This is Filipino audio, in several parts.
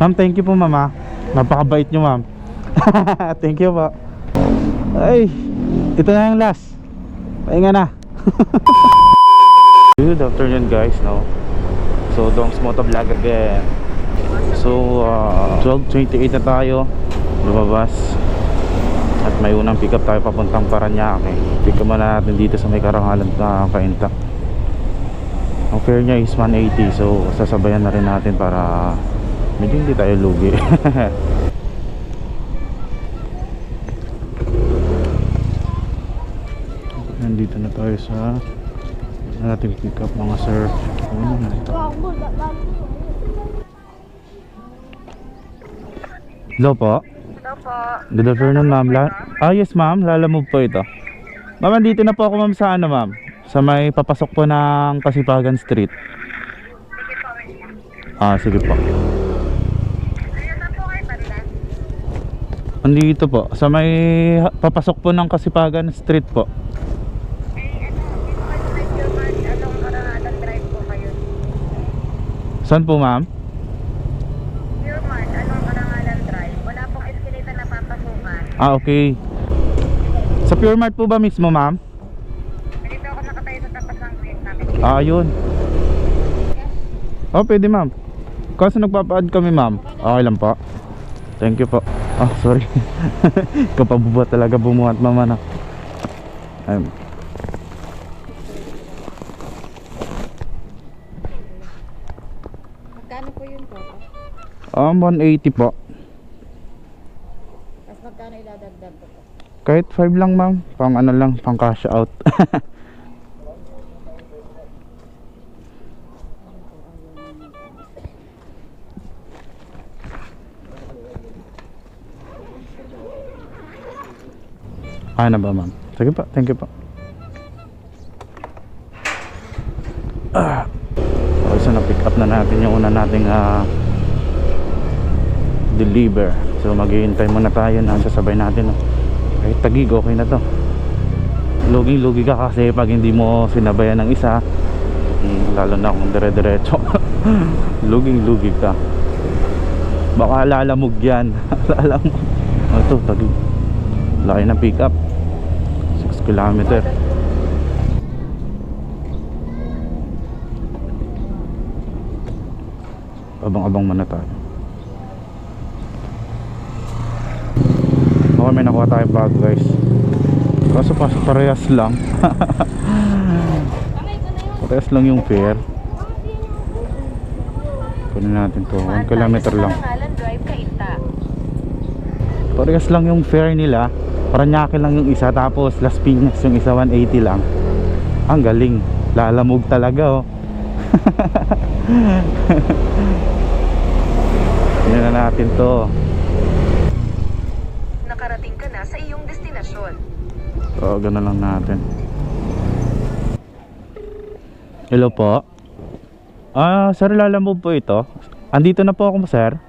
Ma'am, thank you po ma'am ha. Napakabait nyo ma'am. Thank you po. Ay, ito na yung last. Pahinga na. Good afternoon guys, no. So Dong's Motovlog again. So 12:28 na tayo lumabas. At may unang pick up tayo papuntang Paranaque. Pick up muna natin dito sa may Karangalan na Kainta. Ang fare niya is 180. So sasabayan na rin natin para medyo hindi tayo lugi. Nandito na tayo sa natin pick up mga sir. Ano na ito? Hello po. Hello po. Good afternoon ma'am. Yes ma'am, Lalamove po ito. Ma'am, dito na po ako ma'am sa ano ma'am, sa may papasok po ng Kasipagan Street. Sige po, wait lang. Sige po. Ayun na po kayo, Parilan. Andito po, sa may papasok po ng Kasipagan Street po. Eh, dito kayo medyo man, anong Karangalan Drive po kayo? Saan po ma'am? Pure man, anong Karangalan Drive? Wala pong escalator na papasukan. Okay. Sa Pure Mart po ba mismo ma'am? Dito ako nakatayo sa tapat ng green namin. Yun. Pwede ma'am. Kasi nagpapa-add kami ma'am. Okay lang po. Thank you po. Sorry. Kapabuba talaga bumuhat mama na. Ayun. Magkano po yun po? 180 po. Tapos magkano iladagdag po? Kahit 5 lang ma'am. Pang ano lang, pang cash out. Na ba ma'am? Sige pa, thank you po. So na-pick up na natin yung una nating deliver. So maghihintay muna tayo na sasabay natin. Kahit Taguig, okay na to. Luging-lugi ka kasi pag hindi mo sinabayan ng isa, lalo na kung dire-diretso. Luging-lugi ka. Baka lalamog yan. Lalamog. Ito, Taguig. Laki ng pick up. 6 kilometer. Abang-abang muna tayo. Okay, may nakuha tayo bago guys. Kaso parehas lang. Parehas lang yung fare. Kunin natin to. 1 kilometer lang. Parehas lang yung fare nila. Paranaque lang yung isa, tapos Las Piñas yung isa 180 lang. Ang galing. Lalamog talaga oh. Tingnan na natin to. Nakarating ka na sa iyong destinasyon. So gano'n lang natin. Hello po. Sir, Lalamove po ito. Andito na po ako sir.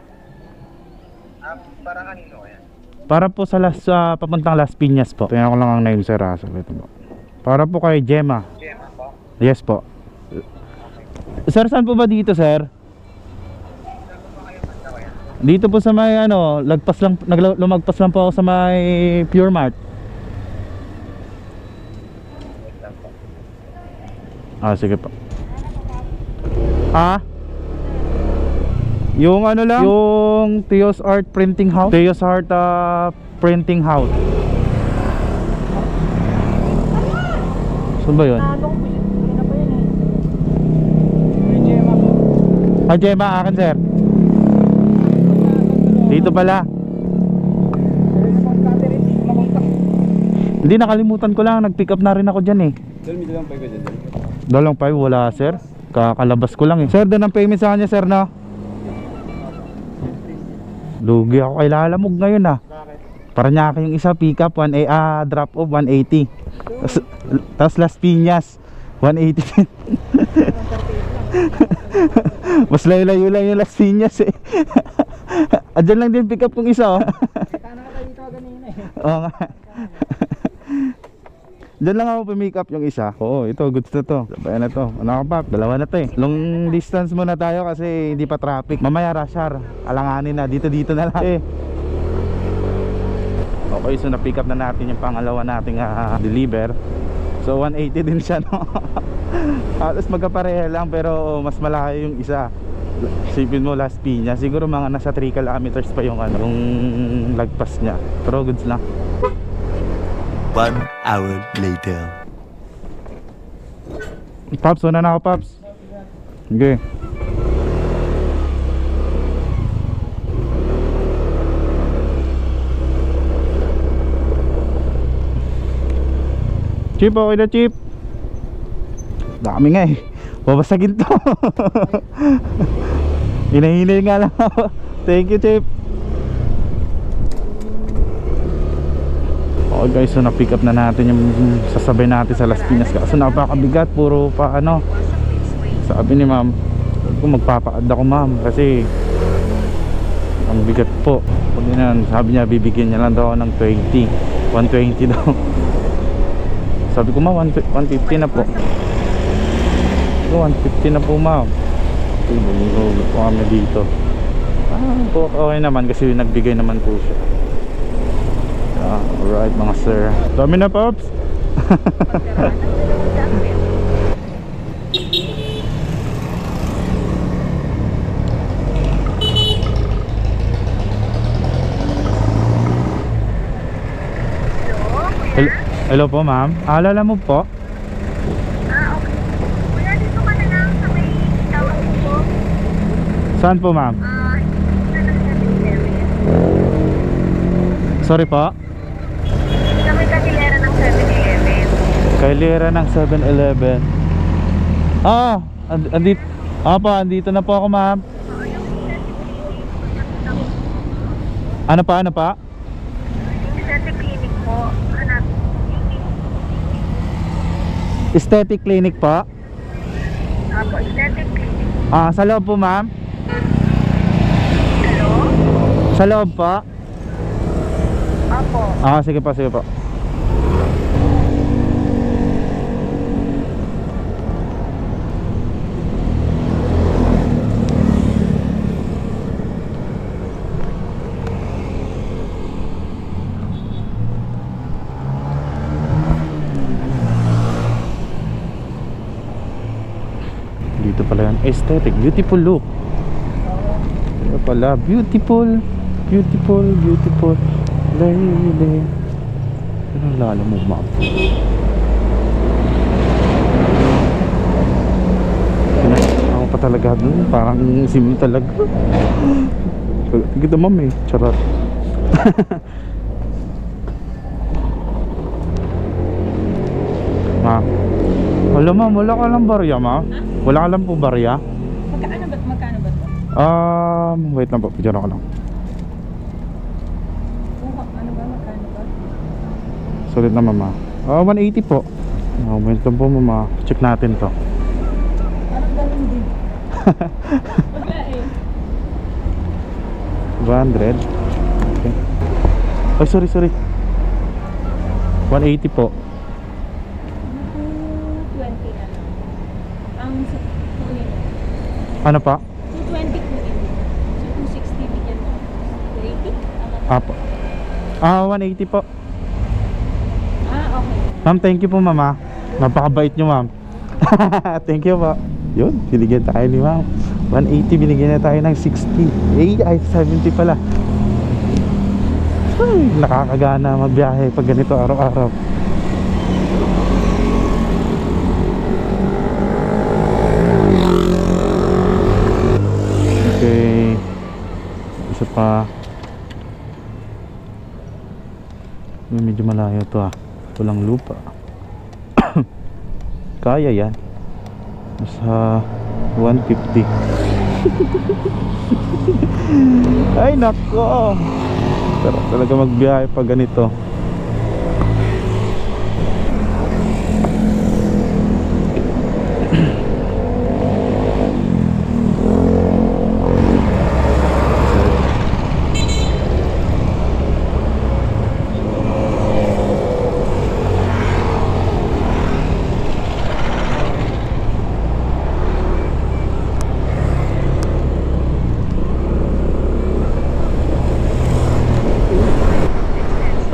Para kanino yan? Para po sa papuntang Las Piñas po. Tingnan ko lang ang name sir. Ito po. Para po kay Gemma. Gemma po? Yes po. Sir, saan po ba dito sir? Dito po sa may lagpas lang, lumagpas lang po ako sa may Pure Mart. Sige po. Yung ano lang, yung Theos Art Printing House. Theos Art Printing House. Saan ba yun? Gemma, akin sir. Dito pala. Hindi, nakalimutan ko lang. Nag-pick up na rin ako dyan eh. Dalang 5 wala sir. Kakalabas ko lang eh. Sir, doon ang payment sa kanya sir no? Lugi ako kay Lalamog ngayon Paranaque yung isa, pick up drop off 180. Tapos Las Piñas 180. Mas layo-layo lang yung Las Piñas eh. Adyan lang din pick up kong isa oh. Sana ka dito kanina eh. Oo nga. Diyan lang ako pumick up yung isa. Oo, ito, goods na to. Sabayan na to. Ano ka pa? Dalawa na to eh. Long distance muna tayo kasi hindi pa traffic. Mamaya rush hour. Alanganin na. Dito na lang. Okay, so na-pick up na natin yung pangalawa nating deliver. So 180 din siya, no? Halos magkapareha lang pero mas malayo yung isa. Sipin mo Las Piñas, siguro mga nasa 3 kilometers pa yung yung lagpas niya. Pero goods lang. 1 hour later. Pops, una na ako, Pops. Okay. Chip, okay na, Chip. Dami nga eh. Babasagin to. Hinahinay nga lang ako. Thank you, Chip. Okay guys, so na-pick up na natin yung sasabay natin sa Las Piñas. Kaso napakabigat, puro pa ano. Sabi ni ma'am, kung magpapaad ako ma'am kasi ang bigat po. Sabi niya bibigyan niya lang daw ng 20, 120 daw. Sabi ko ma'am 150 na po. 150 na po ma'am. Tingnan po kami dito. Okay naman kasi nagbigay naman po siya. Alright mga sir. Dami na, Pops. Hello po ma'am. Alala mo po? Okay. Kuya, dito ka na lang sa may tawag ko. Saan po ma'am? Sa lang 7-Eleven. Sorry po. Sa may katilera ng 7-Eleven. Kailera ng 7-Eleven. Andito. Andito na po ako ma'am. Ano pa? Aesthetic clinic po. Hanap. Aesthetic clinic po. Apo, aesthetic clinic. Sa loob po ma'am. Hello? Sa loob po. Apo. Sige po. Dito pala yan. Aesthetic, beautiful look. Dito pala, beautiful lady. Ano lalo mo ma'am? Ako pa talaga dun. Parang simple talaga. Kita ma'am eh. Charot. Ma'am. Wala ma'am, wala ka lang barya ma'am. Wala ka lang po barya. Magkano ba to? Wait lang po, pidyan ako lang. Ano ba? Magkano ba? Sulit na mama. 180 po. Wait lang po mama. Check natin to. Parang ganun din. Wala eh. 200. Okay. Ay, sorry. 180 po. 220 na lang. Ang sa kunin. Ano pa? 220 kunin. So 260 bigyan mo. 280? Apo. 180 po. Okay. Ma'am, thank you po mama. Napakabait nyo ma'am. Thank you po. Yun, binigyan tayo ni ma'am. 180, binigyan na tayo ng 60. Ay, 70 pala. Ay, nakakagana magbiyahe pag ganito araw-araw. Okay. Isa pa. Medyo malayo to Walang lupa. Kaya yan. Nasa 150. Ay nako. Pero talaga magbiyahe pag ganito.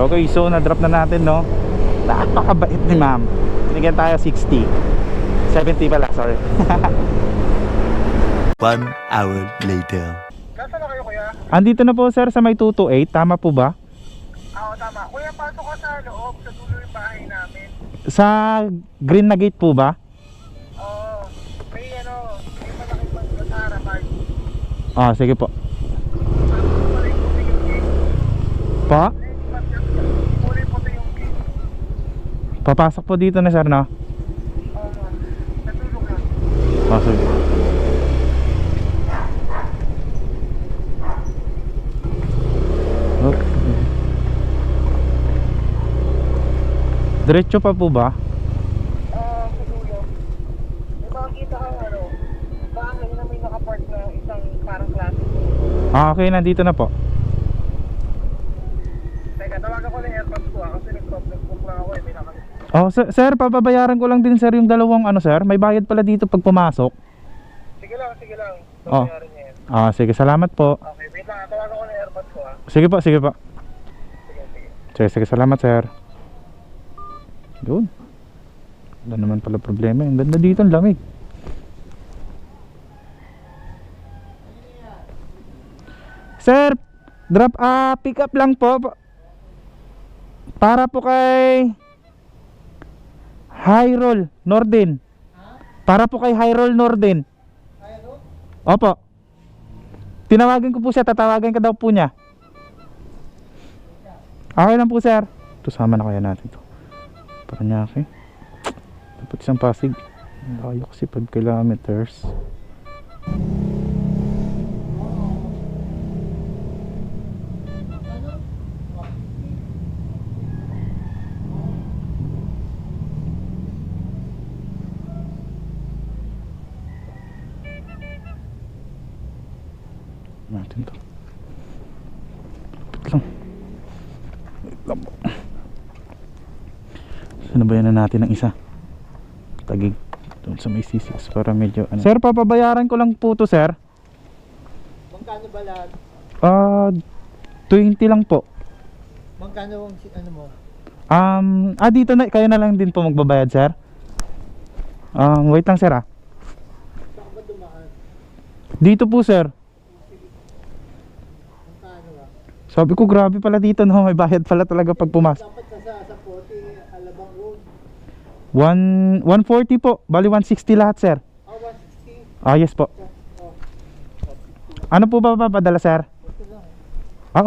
Okay, so na-drop na natin, no? Napakabait ni ma'am. Binigyan tayo 60. 70 pala, sorry. 1 hour later. Nasaan na kayo kuya? Andito na po sir sa may 228, tama po ba? Oo, tama. Kuya, pasok ka sa loob, sa dulo yung bahay namin. Sa green na gate po ba? Oo. May malaking bangko sa harapan. Ah, sige po. Tapos kulay puti yung gate. Pa? Kulay puti yung gate. Papasok po dito na sir, no? Oo. Sa dulo ka. Ah, sige. Okay. Diretso pa po ba? Sa dulo. May makikita kang bahay na may nakapark na isang parang klase. Ah, okay, nandito na po. Teka, tawagan ko na yung airpods ko kasi nag-problem book lang ako may nakalit. Oh, sir, papabayaran ko lang din sir yung dalawang sir. May bayad pala dito pag pumasok. Sige lang. Oh. Bayaran niya yan. Ah, sige, salamat po. Okay, wait lang. Tawagan ko na yung airpods ko Sige po, sige po. Sige. Sige, salamat sir. Yun. Wala naman pala problema. Ang ganda dito, ang lamig. Sir, pick up lang po. Para po kay Hyrule Norden. Para po kay Hyrule Norden. Opo. Tinawagan ko po siya, tatawagan ka daw po niya. Okay lang po sir. Ito, sama na kaya natin to. Paranaque. Dapat isang Pasig. Layo kasi 5 kilometers. Natin to. Lapit lang. Wait lang po. Sinabayan na natin ang isa. Tagig doon sa may C6 para medyo Sir, papabayaran ko lang po to sir. Magkano ba lahat? 20 lang po. Magkano mo? Dito na kayo na lang din po magbabayad sir. Wait lang sir. Saan ba dumaan? Dito po sir. Magkano ba? Sabi ko grabe pala dito, no, may bayad pala talaga pag pumasok. Dapat ka sa 40 Alabang Road. 140 po, bali 160 lahat sir. 160. Yes po. Ano po ba papadala sir? Ito lang.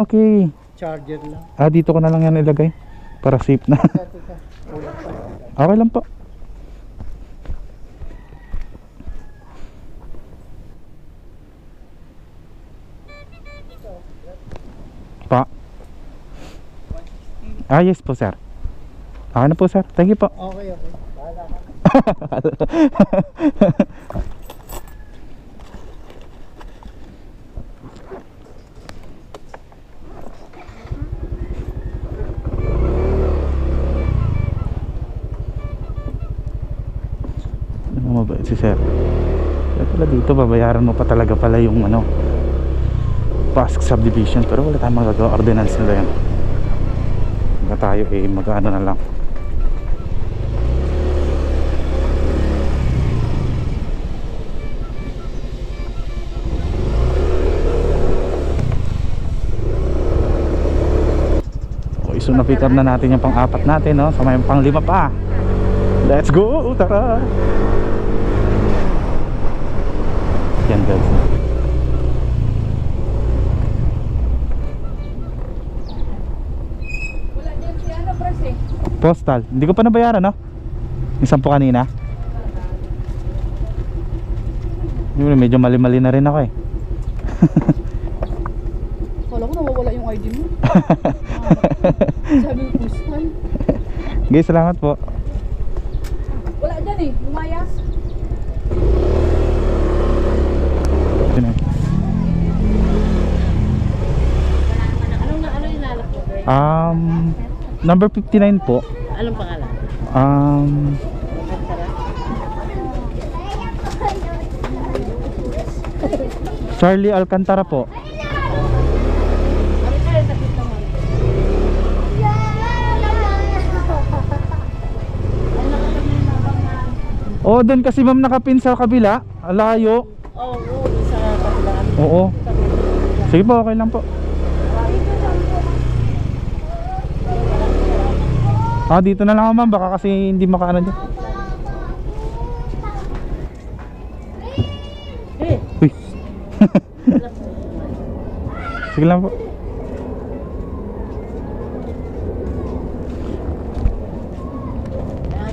Okay. Charger lang. Dito ko na lang yan ilagay para safe na. Ito ka. Okay lang po. Pa? Yes po sir. Okay na po sir. Thank you po. Okay. Bahala ka. Ano mabait si sir? Kaya pala dito babayaran mo pa talaga pala yung Pasig subdivision, pero wala tayong magagawa, ordinance nila yan. Hanggang tayo mag-ano na lang. Okay, so na-pick up na natin yung pang-apat natin, no? So may pang-5 pa. Let's go! Tara! Yan guys. Postal. Hindi ko pa nabayaran, no? Yung 10 kanina. Medyo mali-mali na rin ako eh. Kala ko nawawala yung ID mo. Sabi ko, postal. Guys, salamat po. Wala dyan eh, lumayas. Ano inalak mo, Greg? Number 59 po. Anong pangalan? Charlie Alcantara po. Ano kaya sakit naman? Oo, doon kasi ma'am nakapin sa kabila. Alayo. Oo, oo, sa kabilaan. Oo. Sige po, okay lang po. Ah, dito na lang ako ma'am. Baka kasi hindi makaano dyan. Eh, Uy. Sige lang po.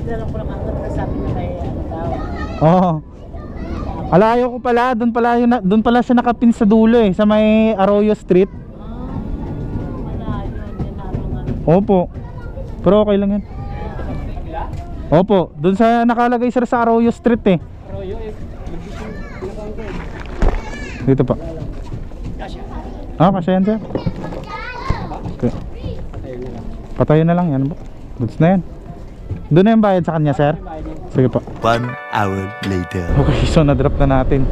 nagdala ko lang ang sabi niya kay ano daw. Oo. Alayo ko pala, doon pala siya nakapin sa dulo eh, sa may Arroyo Street. Malayo, yan namin ano. Opo. Pero okay lang yan. Opo, doon sa nakalagay sir sa Arroyo Street eh. Dito pa. Ah, kasya yan sir. Okay. Patayin na lang yan po. Goods na yan. Doon na yung bayad sa kanya sir. Sige po. 1 hour later. Okay, so na-drop na natin.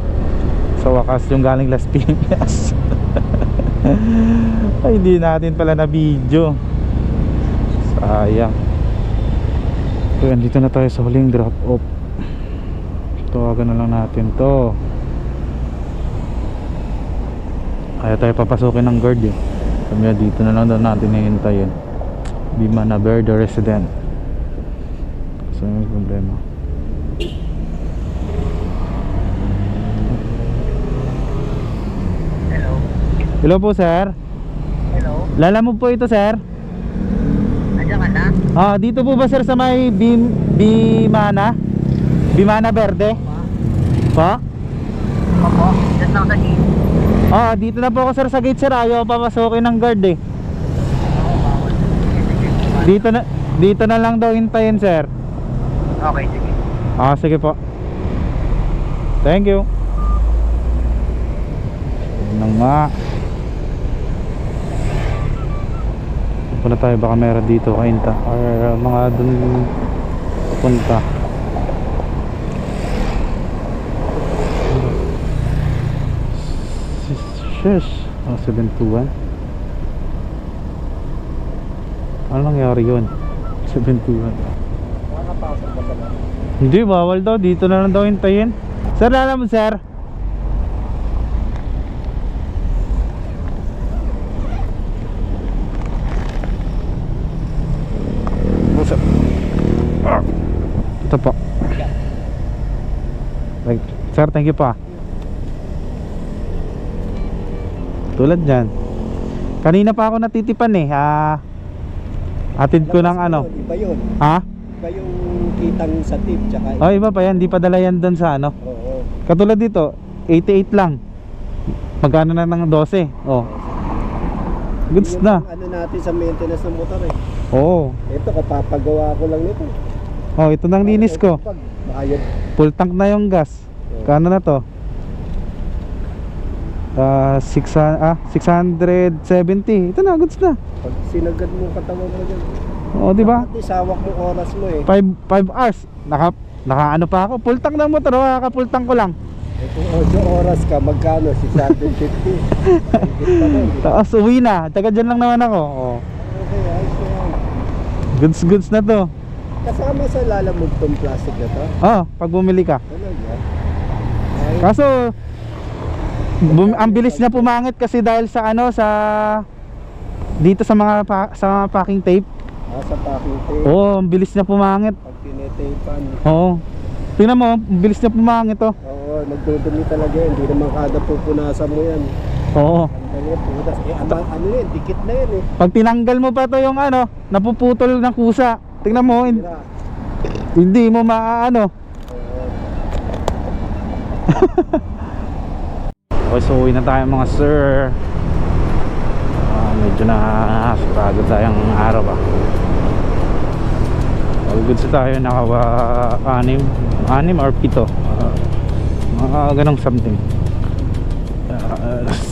Sa wakas yung galing Las Piñas. Ay, hindi natin pala na video. Sayang. So, andito na tayo sa huling drop off. Tawagan na lang natin to. Kaya tayo papasukin ng guard eh. Kaya dito na lang daw natin hihintayin. Bimana Verde resident. So may problema. Hello? Hello po sir. Hello? Lalamove po ito sir. Nandiyan ka na? Ah, dito po ba sir sa may Bimana? Bimana Verde? Pa? Opo, dyan lang sa gate. Ah, dito na po ako sir sa gate sir. Ayaw papasukin ng guard eh. Dito na lang daw hintayin sir. Okay, sige. Ah, sige po. Thank you. Nang nga. Punta tayo, baka meron dito kainta or mga dun punta. Shush. Oh, 721. Ano nangyari yun? 721. Makakapasok ka ba? Hindi, bawal daw. Dito na lang daw hintayin. Sir, alam mo sir? Ito po. Sir, thank you pa. Tulad dyan. Kanina pa ako natitipan eh. Atid ko ng ano. Iba yun. Ha? Iba yung kitang sa tip tsaka Oh, iba pa yan. Di pa dala yan doon sa ano. oo. Katulad dito, 88 lang. Magkano na ng 12? Oh. Goods Yun na. ang ano natin sa maintenance ng motor eh. Oo. Ito kapapagawa ko lang nito. Oh, ito nang linis ko. Pag bayad. Full tank na yung gas. Kano na to? 670. Ito na, goods na. Pag sinagad mo ang katawan mo dyan. Oo, di ba? At isawak mo oras mo eh. 5 hours. Naka ano pa ako? Full tank na motor. Full tank ko lang. Eh kung 8 oras ka, magkano? 650. Higit pa nun. Tapos uwi na. Taga dyan lang naman ako. Oh. Okay, ayos na yan. Goods na to. Kasama sa lalamog tong plastic na to. Oh, pag bumili ka. Ano yan? Ay, Kaso ang bilis niya pumangit kasi dahil sa ano sa dito sa mga sa packing tape. sa packing tape. Oo, ang bilis niya pumangit. Pag tinetapan. Oo. Tingnan mo, ang bilis niya pumangit oh. Oo, nagdudumi talaga yan. Hindi naman kada pupunasan mo yan. Oo. Ang dali, putas. Eh, ano yan? Dikit na yan eh. Pag tinanggal mo pa to yung ano, napuputol ng kusa. Tingnan mo, Sira. hindi mo maaano. Okay, so uwi na tayo mga sir. Medyo nakapagod tayong araw ba. All good sa tayo, naka 6 or 7 mga ganong something.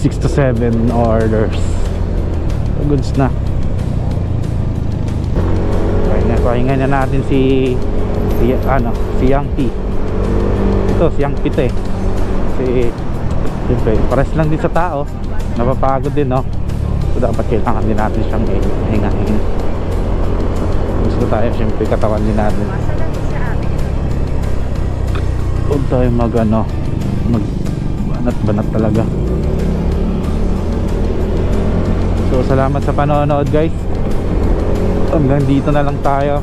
6 to 7 orders. Goods na. Pahinga na natin si Yang P. Ito si Yang P to eh. Siyempre, pares lang din sa tao. Napapagod din no. So dapat kailangan din natin siyang hingahin. Gusto tayo siyempre katawan din natin. huwag tayo mag banat talaga. So salamat sa panonood guys, hanggang dito na lang tayo.